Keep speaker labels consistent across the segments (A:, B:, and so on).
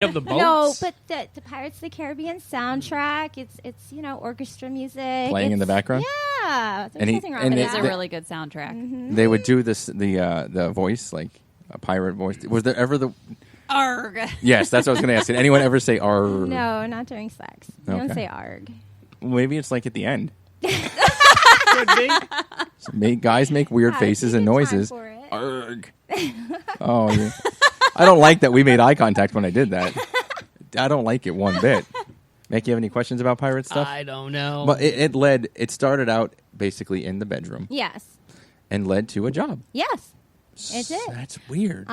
A: Of the boats?
B: No, but the Pirates of the Caribbean soundtrack, it's orchestra music.
C: Playing in the background?
B: Yeah. There's nothing wrong with
D: It is
B: that.
D: a really good soundtrack.
B: Mm-hmm.
C: They would do the voice, like a pirate voice. Was there ever the...
D: Arg.
C: Yes, that's what I was going to ask. Did anyone ever say arg?
B: No, not during sex. You don't say arg.
C: Maybe it's like at the end.
A: Could be.
C: So guys make weird faces and noises.
B: For it.
C: Arg. Oh, yeah. I don't like that we made eye contact when I did that. I don't like it one bit. Mick, you have any questions about pirate stuff?
A: I don't know.
C: But it started out basically in the bedroom.
B: Yes.
C: And led to a job.
B: Yes. It did.
C: That's weird.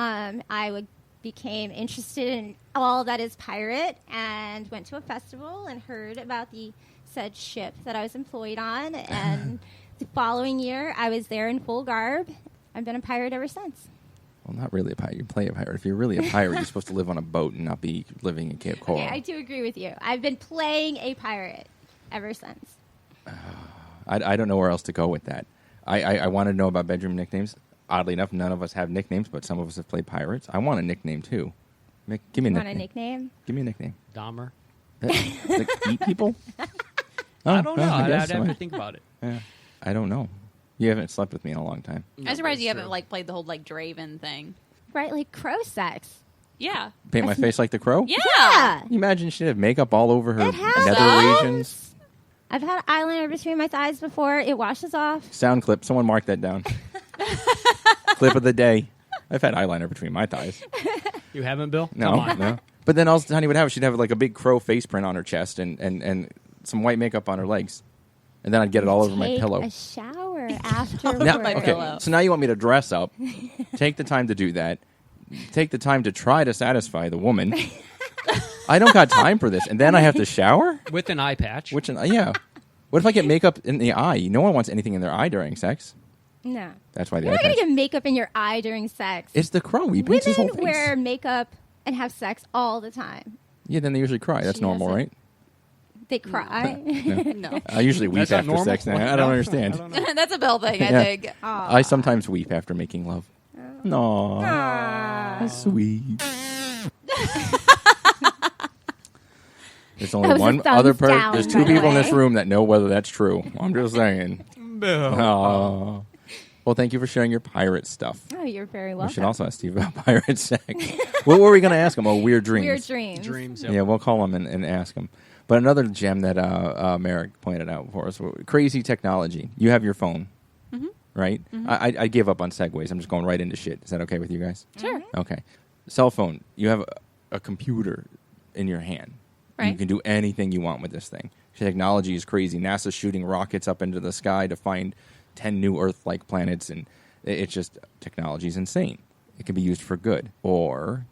B: Became interested in all that is pirate and went to a festival and heard about the said ship that I was employed on. And the following year, I was there in full garb. I've been a pirate ever since.
C: Well, not really a pirate. You play a pirate. If you're really a pirate, you're supposed to live on a boat and not be living in Cape Coral.
B: Okay, I do agree with you. I've been playing a pirate ever since.
C: I don't know where else to go with that. I want to know about bedroom nicknames. Oddly enough, none of us have nicknames, but some of us have played pirates. I want a nickname, too. Mick, give me a nickname.
B: Want a nickname?
C: Give me a nickname.
A: Dahmer.
C: Like eat people?
A: I don't know.
C: I guess
A: I'd have
C: so.
A: to think about it.
C: Yeah. I don't know. You haven't slept with me in a long time.
D: I'm surprised you haven't played the whole Draven thing.
B: Right, like crow sex.
D: Yeah.
C: Paint my face like the crow?
D: Yeah.
C: Can you imagine she'd have makeup all over her
B: It has
C: nether regions?
B: I've had eyeliner between my thighs before. It washes off.
C: Sound clip. Someone mark that down. Clip of the day. I've had eyeliner between my thighs.
A: You haven't, Bill?
C: No,
A: Come on.
C: no. But then all Honey would have, she'd have like a big crow face print on her chest and some white makeup on her legs. And then I'd get it all over my pillow.
B: Take a shower afterwards.
C: Now,
D: my
C: okay,
D: pillow.
C: so now you want me to dress up, take the time to do that, take the time to try to satisfy the woman. I don't got time for this. And then I have to shower?
A: With an eye patch.
C: Yeah. What if I get makeup in the eye? No one wants anything in their eye during sex.
B: No.
C: That's why the
B: You're
C: eye
B: not going
C: patch.
B: to get makeup in your eye during sex.
C: It's the crow. He paints his whole
B: Women
C: face.
B: wear makeup and have sex all the time.
C: Yeah, then they usually cry. That's
B: She
C: normal,
B: doesn't.
C: right?
B: They cry.
D: No.
C: I usually weep
A: That's not
C: after
A: normal?
C: sex now. I don't understand.
A: I don't know.
D: That's a Bill thing, I
C: Yeah.
D: think.
C: I sometimes weep after making love. No,
B: Aw.
C: that's sweet. There's
B: That
C: only
B: was a
C: one
B: thumbs
C: other person.
B: down,
C: There's
B: by
C: two
B: the
C: people in this
B: way.
C: room that know whether that's true. I'm just saying.
A: Bill.
C: Aw. Well, thank you for sharing your pirate stuff.
B: Oh, you're very
C: We
B: welcome.
C: should also ask Steve about pirate sex. What were we going to ask him? Oh, weird dreams.
B: Weird dreams.
A: Dreams.
C: Yeah, we'll call him and ask him. But another gem that Merrick pointed out for us, crazy technology. You have your phone, right? I give up on segues. I'm just going right into shit. Is that okay with you guys?
D: Sure.
C: Okay. Cell phone. You have a computer in your hand.
D: Right.
C: You can do anything you want with this thing. Technology is crazy. NASA's shooting rockets up into the sky to find 10 new Earth-like planets, and it's just, technology is insane. It can be used for good or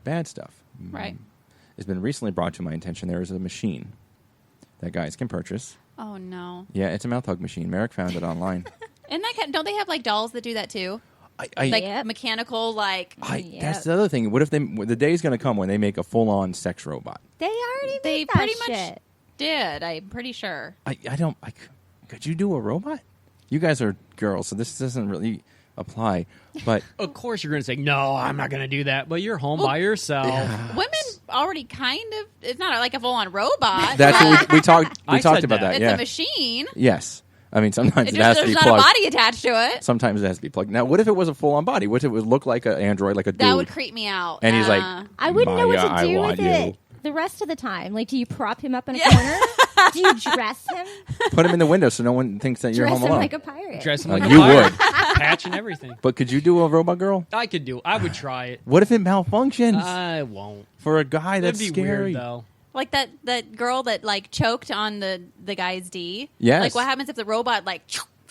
C: bad stuff.
D: Right.
C: It's been recently brought to my attention there is a machine that guys can purchase.
D: Oh, no.
C: Yeah, it's a mouth hug machine. Merrick found it online.
D: And don't they have dolls that do that too?
C: I
B: Yep.
D: Mechanical,
B: Yep.
C: That's the other thing. What if the day's going to come when they make a full-on sex robot?
B: They already
D: They
B: made
D: pretty
B: that
D: much
B: shit.
D: did, I'm pretty sure.
C: Could you do a robot? You guys are girls, so this doesn't really apply. But
A: Of course you're going to say, no, I'm not going to do that. But you're home by yourself.
D: Women already kind of, it's not like a full-on robot.
C: that's what we talked. We
A: I
C: talked
A: said
C: about
A: that.
C: that.
D: It's
C: Yeah.
D: a machine.
C: Yes. I mean, sometimes
D: It
C: it has
D: just,
C: to be
D: there's not
C: plugged.
D: a body attached to it.
C: Sometimes it has to be plugged. Now, what if it was a full-on body? What if it would look like an android, like a dude?
D: That would creep me out.
C: And he's like,
B: I wouldn't know what
C: Maya,
B: to
C: I
B: do
C: want
B: with
C: you.
B: it the rest of the time. Like, do you prop him up in a corner? Do you dress him?
C: Put him in the window so no one thinks that you're
B: Dress
C: home
B: him
C: alone.
B: like a pirate.
A: Dress him
C: Like,
A: like
C: you
A: a pirate.
C: would.
A: Patch and everything.
C: But could you do a robot girl?
A: I could do. I would try it.
C: What if it malfunctions
A: I won't.
C: for a guy that's
A: That'd be
C: scary?
A: weird, though.
D: Like that girl that choked on the guy's D.
C: Yes.
D: Like what happens if the robot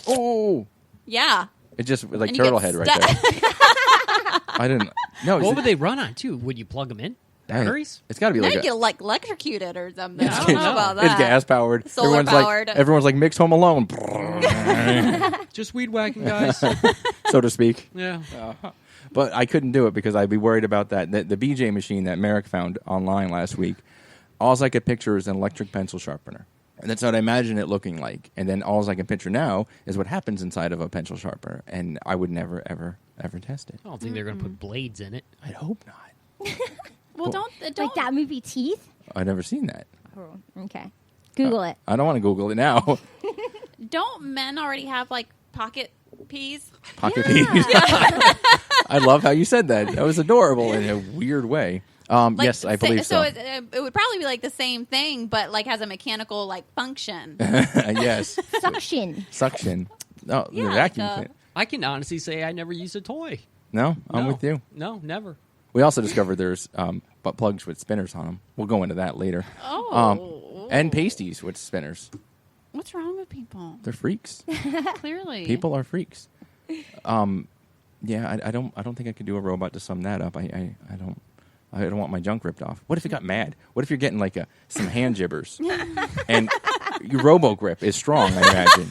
C: Oh,
D: yeah.
C: it just like
D: And you
C: turtle
D: get
C: head right
D: stuck.
C: there. I didn't. No,
A: What would they run on, too? Would you plug them in? Batteries?
C: It's got to be
D: Now
C: like
D: you
C: a,
D: get electrocuted or something.
A: Yeah,
D: I don't know about that.
C: It's gas powered.
D: Solar powered.
C: Everyone's like Mick's Home Alone,
A: Just weed whacking, guys.
C: so to speak.
A: Yeah.
C: But I couldn't do it because I'd be worried about that. The BJ machine that Merrick found online last week, all I could picture is an electric pencil sharpener. And that's what I imagine it looking like. And then all I can picture now is what happens inside of a pencil sharpener. And I would never, ever, ever test it.
A: I don't think they're going to put blades in it.
C: I'd hope not.
D: Well, don't
B: Like that movie Teeth?
C: I've never seen that.
B: Oh, okay. Google it.
C: I don't want to Google it now.
D: don't men already have like pocket peas?
C: Pocket peas. I love how you said that. That was adorable in a weird way.
D: Like,
C: yes, I believe so.
D: So it would probably be like the same thing, but like has a mechanical like function.
C: Yes.
B: Suction.
C: No,
D: Yeah,
C: the vacuum
D: like a-
C: cleaner.
A: I can honestly say I never used a toy.
C: No, I'm
A: No.
C: with you.
A: No, never.
C: We also discovered there's butt plugs with spinners on them. We'll go into that later.
D: Oh.
C: And pasties with spinners.
D: What's wrong with people?
C: They're freaks.
D: Clearly.
C: People are freaks. Yeah, I don't think I could do a robot to sum that up. I don't want my junk ripped off. What if it got mad? What if you're getting like some hand jibbers and your robo grip is strong? I imagine.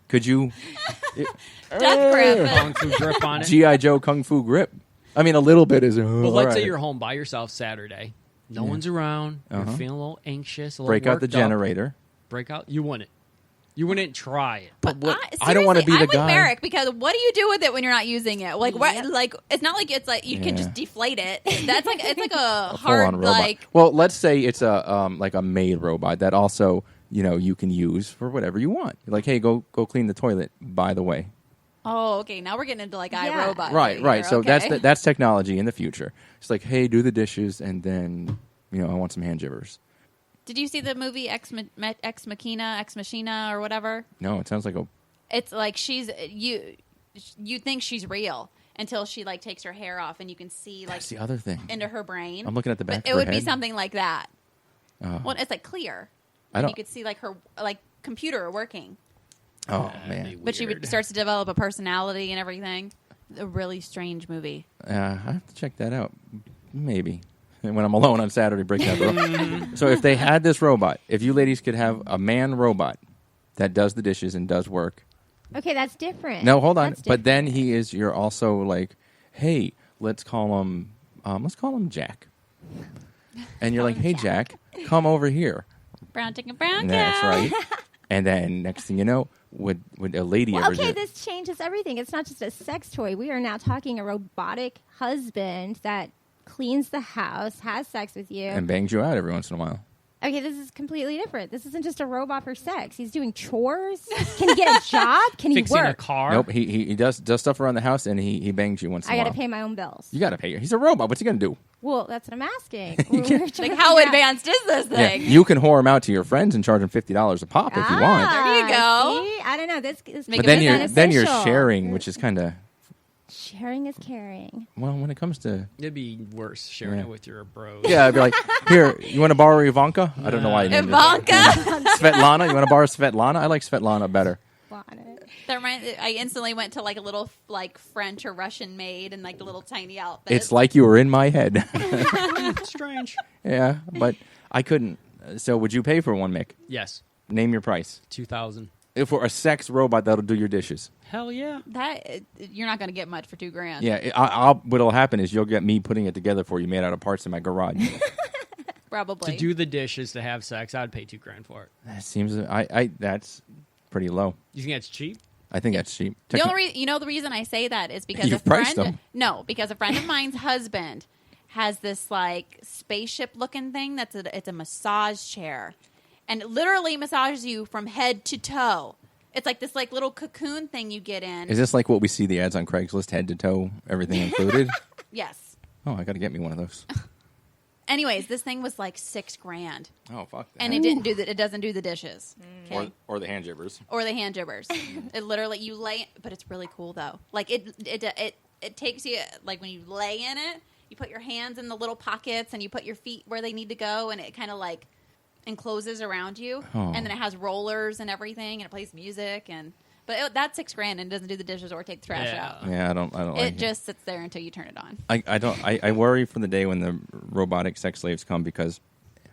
C: Could you?
D: Death grip.
A: Kung Fu grip on it.
C: GI Joe Kung Fu grip. I mean, a little bit is.
A: But
C: all
A: let's
C: right.
A: say you're home by yourself Saturday. No one's around. You're feeling a little anxious. A little
C: break out the
A: worked up.
C: generator.
A: Break out. You wouldn't. You wouldn't try it.
C: But what,
D: Seriously,
C: I don't want to be the
D: I'm
C: guy.
D: with Merrick because what do you do with it when you're not using it? Like what? Like it's not like it's like you can
C: Yeah.
D: just deflate it. That's like it's like a
C: A
D: hard
C: full-on robot.
D: like.
C: Well, let's say it's a like a maid robot that also you can use for whatever you want. You're like, hey, go clean the toilet. By the way,
D: Oh, okay. Now we're getting into like
B: Yeah.
D: iRobot.
C: right.
D: here.
C: So
D: Okay.
C: that's technology in the future. It's like, hey, do the dishes, and then I want some hand jibbers.
D: Did you see the movie Ex Machina, or whatever?
C: No, it sounds like a.
D: It's like you think she's real until she like takes her hair off and you can see like
C: That's the other thing.
D: into her brain.
C: I'm looking at the back
D: But
C: of
D: it
C: her
D: would be
C: head.
D: something like that.
C: Oh.
D: Well, it's like clear.
C: I
D: And
C: don't.
D: you could see like her like computer working.
C: Oh
A: That'd
C: man.
A: be
D: But she
A: weird.
D: starts to develop a personality and everything. A really strange movie.
C: I have to check that out. Maybe when I'm alone on Saturday, breaking up. So if they had this robot, if you ladies could have a man robot that does the dishes and does work.
B: Okay, that's different.
C: No, hold on.
B: That's
C: But
B: different.
C: then you're also like, hey, let's call him Jack. And you're like, hey, Jack, come over here.
D: Brown chicken, brown
C: And
D: cow.
C: that's right. And then next thing you know, would a lady
B: Well,
C: ever
B: okay,
C: do?
B: this changes everything. It's not just a sex toy. We are now talking a robotic husband that cleans the house, has sex with you.
C: And bangs you out every once in a while.
B: Okay, this is completely different. This isn't just a robot for sex. He's doing chores. Can he get a job? Can he
A: Fixing
B: work?
A: a car.
C: Nope, he does stuff around the house, and he bangs you once in
B: I
C: a
B: got
C: while.
B: to pay my own bills.
C: You got to pay. He's a robot. What's he going to do?
B: Well, that's what I'm asking.
D: Like how advanced is this
C: Yeah,
D: thing?
C: you can whore him out to your friends and charge him $50 a pop if you want.
D: There you go.
B: See? I don't know. This
D: Make
C: But
D: it
C: then you're
B: beneficial.
C: sharing, which is kind of
B: Sharing is caring.
C: well when it comes to
A: It'd be worse sharing
C: Yeah.
A: it with your bros.
C: yeah. I'd be like, here, you want to borrow Ivanka? I don't know why. I named it.
D: Ivanka.
C: Svetlana. You want to borrow Svetlana? I like Svetlana better.
D: That I instantly went to like a little like French or Russian maid and like the little tiny outfit.
C: It's like you were in my head.
A: Strange.
C: Yeah, but I couldn't. So would you pay for one, Mick?
A: Yes.
C: Name your price.
A: 2,000.
C: If for a sex robot that'll do your dishes.
A: Hell yeah.
D: that you're not going to get much for $2,000.
C: Yeah, what'll happen is you'll get me putting it together for you, made out of parts in my garage.
D: Probably.
A: To do the dishes, to have sex, I'd pay $2,000 for it.
C: That seems that's pretty low.
A: You think that's cheap?
C: I think that's cheap.
D: The only the reason I say that is because
C: You've
D: a
C: priced
D: friend
C: them.
D: no because a friend of mine's husband has this like spaceship looking thing it's a massage chair, and it literally massages you from head to toe. It's like this like little cocoon thing you get in.
C: Is this like what we see the ads on Craigslist, head to toe, everything included?
D: Yes.
C: Oh, I got to get me one of those.
D: Anyways, this thing was like $6,000,
C: Oh, fuck that.
D: and it doesn't do the dishes. Okay.
C: or the hand jibbers.
D: Or the hand jibbers. It literally you lay, but it's really cool though. Like it takes you like when you lay in it, you put your hands in the little pockets and you put your feet where they need to go, and it kind of like encloses around you,
C: Oh.
D: and then it has rollers and everything, and it plays music that's $6,000 and it doesn't do the dishes or take the trash
A: Yeah.
D: out.
C: Yeah, I don't like
D: It just sits there until you turn it on.
C: I worry for the day when the robotic sex slaves come, because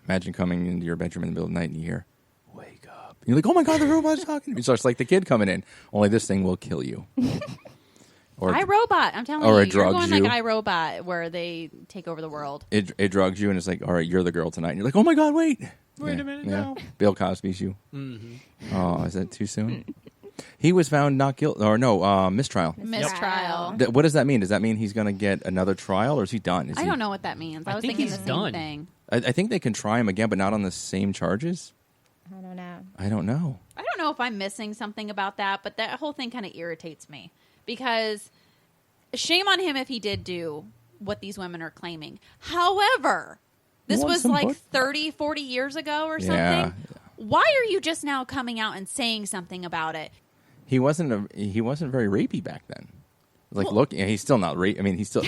C: imagine coming into your bedroom in the middle of the night and you hear, wake up. And you're like, oh my God, the robot's talking to me. So it's like the kid coming in, only this thing will kill you. Or
D: iRobot, I'm telling
C: or
D: you.
C: it
D: You're
C: drugs
D: going
C: you.
D: like iRobot where they take over the world.
C: it drugs you, and it's like, all right, you're the girl tonight. And you're like, oh my God, wait.
A: Wait
C: Yeah,
A: a minute,
C: yeah.
A: no.
C: Bill Cosby's you.
A: Mm-hmm.
C: Oh, is that too soon? He was found not guilty, or no, mistrial.
D: Mistrial.
C: What does that mean? Does that mean he's going to get another trial, or is he done?
D: I don't know what that means. I was
A: think
D: thinking
A: he's
D: the same
A: done.
D: thing.
C: I think they can try him again, but not on the same charges.
B: I don't know.
C: I don't know.
D: I don't know if I'm missing something about that, but that whole thing kind of irritates me because shame on him if he did do what these women are claiming. However, this was like 30, 40 years ago or something.
C: Yeah.
D: Why are you just now coming out and saying something about it?
C: He wasn't very rapey back then. Like, look, he's still not rape. I mean, he's still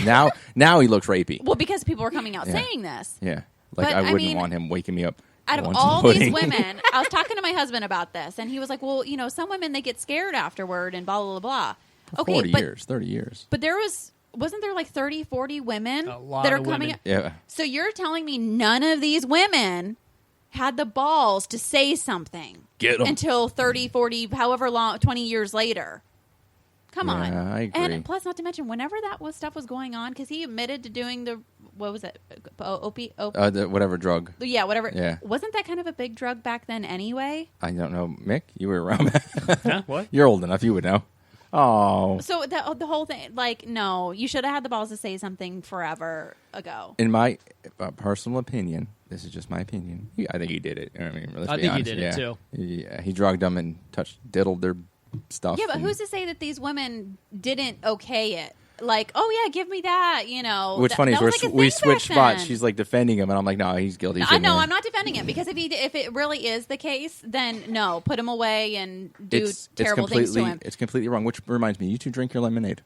C: now he looks rapey.
D: Well, because people were coming out saying this.
C: Yeah, like
D: But,
C: I wouldn't
D: mean,
C: want him waking me up.
D: Out of
C: once
D: all
C: in the
D: these
C: morning.
D: women, I was talking to my husband about this, and he was like, "Well, you know, some women they get scared afterward, and blah blah blah." Okay,
C: 30 years.
D: But wasn't there like 30, 40 women
A: A lot
D: that are
A: of
D: coming?
A: women.
C: Yeah.
D: So you're telling me none of these women had the balls to say something
C: Get 'em.
D: until 30, 40, however long, 20 years later. Come on.
C: Yeah, I agree.
D: And plus, not to mention, whenever stuff was going on, because he admitted to doing what was it?
C: Whatever drug.
D: Yeah, whatever.
C: Yeah.
D: Wasn't that kind of a big drug back then anyway?
C: I don't know, Mick. You were around.
A: Huh? What?
C: You're old enough. You would know. Oh.
D: So the whole thing, like, no, you should have had the balls to say something forever ago.
C: In my personal opinion, this is just my opinion. I think he did it. I mean, let's
A: I
C: be
A: think he
C: honest.
A: did it, too.
C: Yeah, he drugged them and diddled their stuff.
D: Yeah, but
C: and-
D: who's to say that these women didn't okay it? Like, oh yeah, give me that, you know.
C: What's funny is
D: that was like a
C: we
D: thing
C: switched
D: back
C: spots.
D: then.
C: She's like defending him, and I'm like, no, he's guilty.
D: I know, I'm not defending him because if it really is the case, then no, put him away and do terrible things to him.
C: It's completely wrong. Which reminds me, you two drink your lemonade.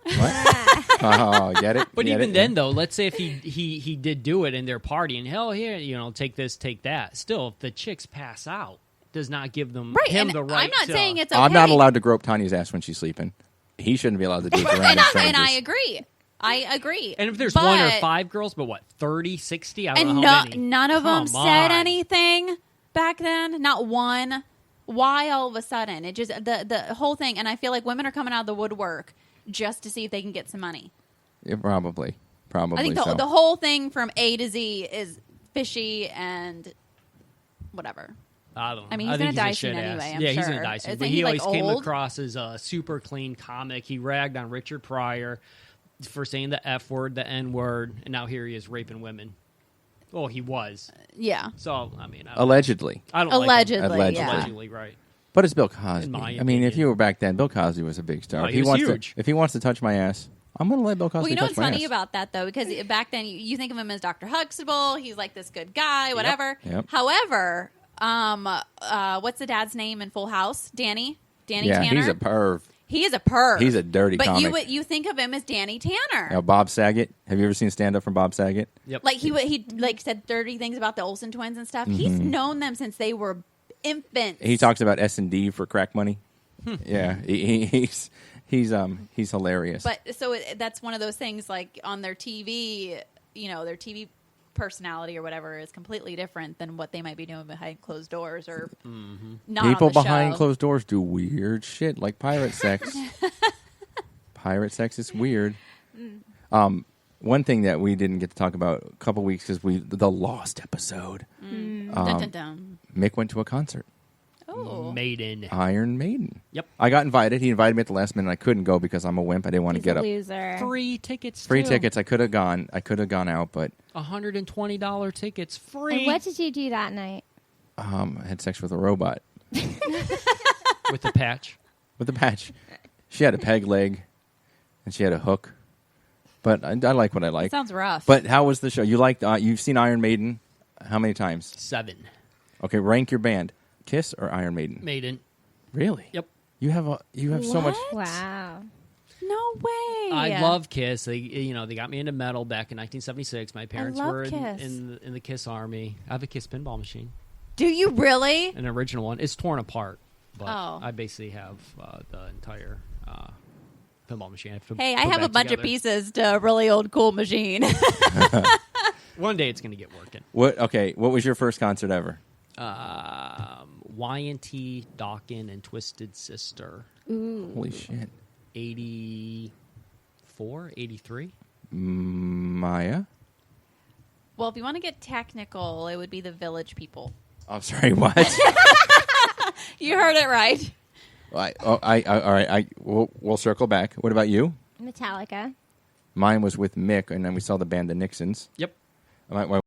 C: What? Oh, get it?
A: But
C: Get
A: even
C: it?
A: then, though, let's say if he did do it and they're partying, hell, here, you know, take this, take that. Still, if the chicks pass out, does not give them him
D: and
A: the right.
D: I'm not
A: to,
D: saying it's okay.
C: I'm not allowed to grope Tanya's ass when she's sleeping. He shouldn't be allowed to do it to random strangers.
D: and I agree.
A: And if there's
D: But-
A: one or five girls, but what, 30, 60? I don't
D: and
A: know how many.
D: none of them
A: Come
D: said
A: on.
D: anything back then. Not one. Why all of a sudden? It just the whole thing. And I feel like women are coming out of the woodwork just to see if they can get some money.
C: Yeah, probably.
D: I think
C: so.
D: the whole thing from A to Z is fishy and whatever.
A: I don't know.
D: I mean, he's
A: think
D: gonna die
A: a
D: soon
A: shit
D: anyway,
A: ass.
D: I'm
A: yeah, he's
D: sure.
A: gonna die soon.
D: Isn't
A: But
D: he,
A: he
D: like,
A: always came
D: old?
A: across as a super clean comic. He ragged on Richard Pryor for saying the F word, the N word, and now here he is raping women. Oh, he was.
D: Yeah.
A: So I mean,
C: Allegedly.
A: I don't
D: Allegedly,
A: like him.
C: yeah.
A: Allegedly, right?
C: But it's Bill Cosby.
A: In my
C: I mean, if
A: opinion.
C: you were back then, Bill Cosby was a big star.
A: Oh,
C: if
A: he was
C: wants
A: huge.
C: if he wants to touch my ass, I'm going to let Bill Cosby
D: Well, you know
C: touch
D: what's
C: my
D: funny
C: ass.
D: about that though, because back then you think of him as Dr. Huxtable. He's like this good guy, whatever.
C: Yep.
D: However, what's the dad's name in Full House? Danny
C: yeah,
D: Tanner.
C: he's a perv.
D: He is a perv.
C: He's a dirty
D: but
C: comic.
D: you think of him as Danny Tanner.
C: Now, Bob Saget. Have you ever seen stand up from Bob Saget?
A: Yep.
D: Like he like said dirty things about the Olsen twins and stuff. He's known them since they were infants.
C: He talks about S&D for crack money. Yeah, he's hilarious.
D: But so that's one of those things. Like on their TV, you know, their TV personality or whatever is completely different than what they might be doing behind closed doors or not.
C: People
D: on the
C: behind
D: show.
C: closed doors do weird shit, like pirate sex. Pirate sex is weird. One thing that we didn't get to talk about a couple weeks because the Lost episode.
D: Dun, dun, dun.
C: Mick went to a concert.
D: Oh,
A: Maiden.
C: Iron Maiden.
A: Yep.
C: I got invited. He invited me at the last minute. I couldn't go because I'm a wimp. I didn't want to
B: He's
C: get
B: a
C: up.
B: loser.
A: Free tickets.
C: Free
A: too.
C: tickets. I could have gone. out, but
A: $120 tickets. Free.
B: And what did you do that night?
C: I had sex with a robot
A: With the patch.
C: with a patch. She had a peg leg, and she had a hook. But I like what I like.
D: sounds rough.
C: But how was the show? You liked? You've seen Iron Maiden? How many times?
A: 7.
C: Okay, rank your band: Kiss or Iron Maiden?
A: Maiden.
C: Really?
A: Yep.
C: You have so much.
B: Wow.
D: no way.
A: I love Kiss. They got me into metal back in 1976. My parents
D: love
A: were
D: Kiss.
A: in the Kiss army. I have a Kiss pinball machine,
D: Do you really?
A: an original one. It's torn apart, but
D: Oh.
A: I basically have the entire pinball machine.
D: Hey, I have a bunch of pieces to a really old cool machine.
A: One day it's going to get working.
C: What? Okay, what was your first concert ever?
A: Y&T, Dawkins, and Twisted Sister.
C: Holy shit!
A: 84, 83.
C: Maya.
D: Well, if you want to get technical, it would be the Village People.
C: I'm sorry. What?
D: You heard it right.
C: All right. We'll circle back. What about you?
B: Metallica.
C: Mine was with Mick, and then we saw the band The Nixons.
A: Yep.
C: My